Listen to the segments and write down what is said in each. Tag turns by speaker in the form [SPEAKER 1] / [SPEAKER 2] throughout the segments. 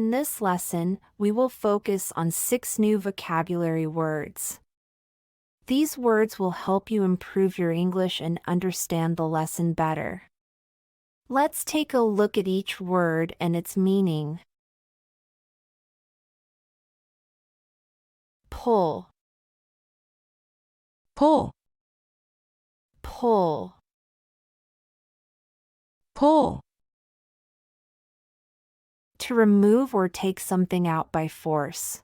[SPEAKER 1] In this lesson, we will focus on 6 new vocabulary words. These words will help you improve your English and understand the lesson better. Let's take a look at each word and its meaning. Pull,
[SPEAKER 2] pull,
[SPEAKER 1] pull.
[SPEAKER 2] pull,
[SPEAKER 1] To remove or take something out by force.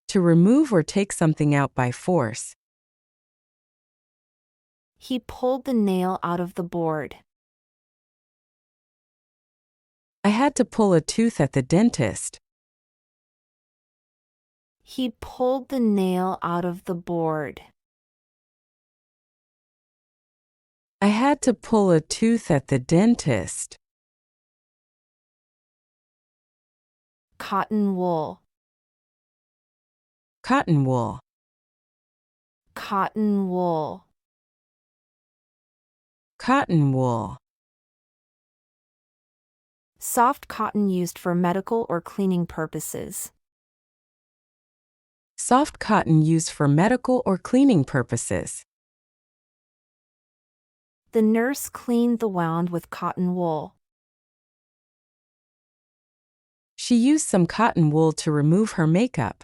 [SPEAKER 2] to remove or take something out by force.
[SPEAKER 1] He pulled the nail out of the board.
[SPEAKER 2] I had to pull a tooth at the dentist.
[SPEAKER 1] He pulled the nail out of the board.
[SPEAKER 2] I had to pull a tooth at the dentist.
[SPEAKER 1] Cotton wool,
[SPEAKER 2] Cotton wool,
[SPEAKER 1] cotton wool.
[SPEAKER 2] cotton wool.
[SPEAKER 1] Soft cotton used for medical or cleaning purposes.
[SPEAKER 2] Soft cotton used for medical or cleaning purposes.
[SPEAKER 1] The nurse cleaned the wound with cotton wool.
[SPEAKER 2] She used some cotton wool to remove her makeup.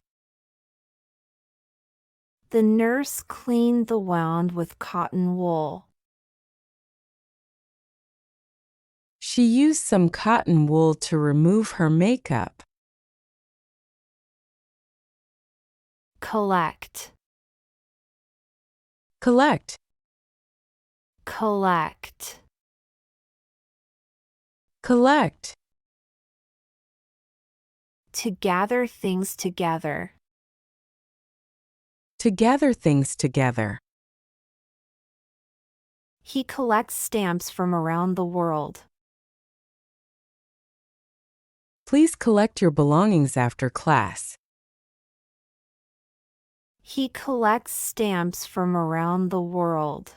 [SPEAKER 1] The nurse cleaned the wound with cotton wool.
[SPEAKER 2] She used some cotton wool to remove her makeup.
[SPEAKER 1] Collect,
[SPEAKER 2] Collect,
[SPEAKER 1] collect.
[SPEAKER 2] collect.
[SPEAKER 1] To gather things together.
[SPEAKER 2] To gather things together.
[SPEAKER 1] He collects stamps from around the world.
[SPEAKER 2] Please collect your belongings after class.
[SPEAKER 1] He collects stamps from around the world.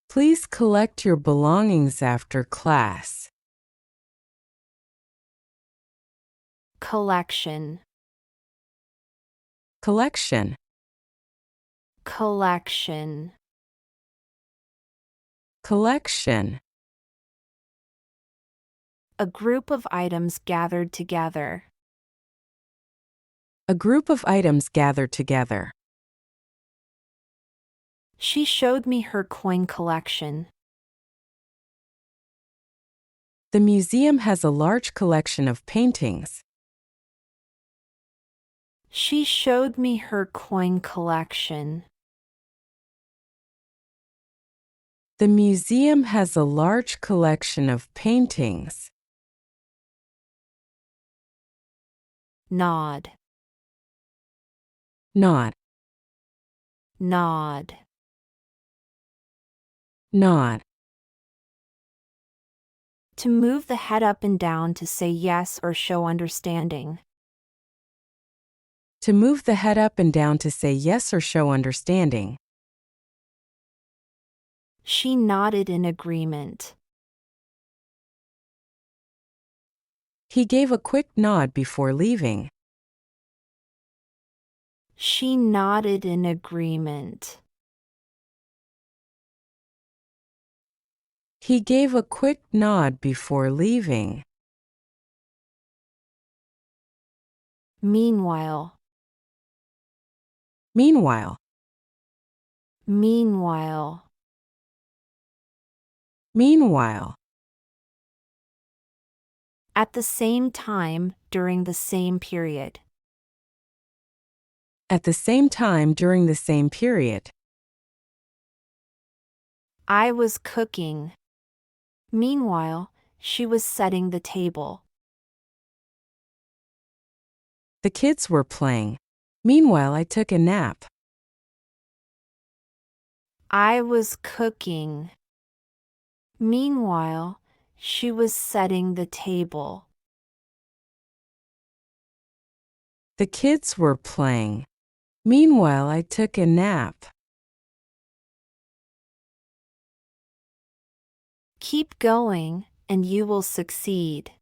[SPEAKER 2] Please collect your belongings after class.
[SPEAKER 1] Collection,
[SPEAKER 2] Collection,
[SPEAKER 1] collection.
[SPEAKER 2] collection.
[SPEAKER 1] A group of items gathered together.
[SPEAKER 2] A group of items gathered together.
[SPEAKER 1] She showed me her coin collection.
[SPEAKER 2] The museum has a large collection of paintings.
[SPEAKER 1] She showed me her coin collection.
[SPEAKER 2] The museum has a large collection of paintings.
[SPEAKER 1] Nod,
[SPEAKER 2] Nod,
[SPEAKER 1] nod.
[SPEAKER 2] nod.
[SPEAKER 1] To move the head up and down to say yes or show understanding.
[SPEAKER 2] To move the head up and down to say yes or show understanding.
[SPEAKER 1] She nodded in agreement.
[SPEAKER 2] He gave a quick nod before leaving.
[SPEAKER 1] She nodded in agreement.
[SPEAKER 2] He gave a quick nod before leaving.
[SPEAKER 1] Meanwhile,
[SPEAKER 2] Meanwhile,
[SPEAKER 1] meanwhile.
[SPEAKER 2] meanwhile.
[SPEAKER 1] At the same time, during the same period.
[SPEAKER 2] At the same time during the same period.
[SPEAKER 1] I was cooking. Meanwhile, she was setting the table.
[SPEAKER 2] The kids were playing. Meanwhile, I took a nap.
[SPEAKER 1] I was cooking. Meanwhile, she was setting the table.
[SPEAKER 2] The kids were playing. Meanwhile, I took a nap.
[SPEAKER 1] Keep going and you will succeed.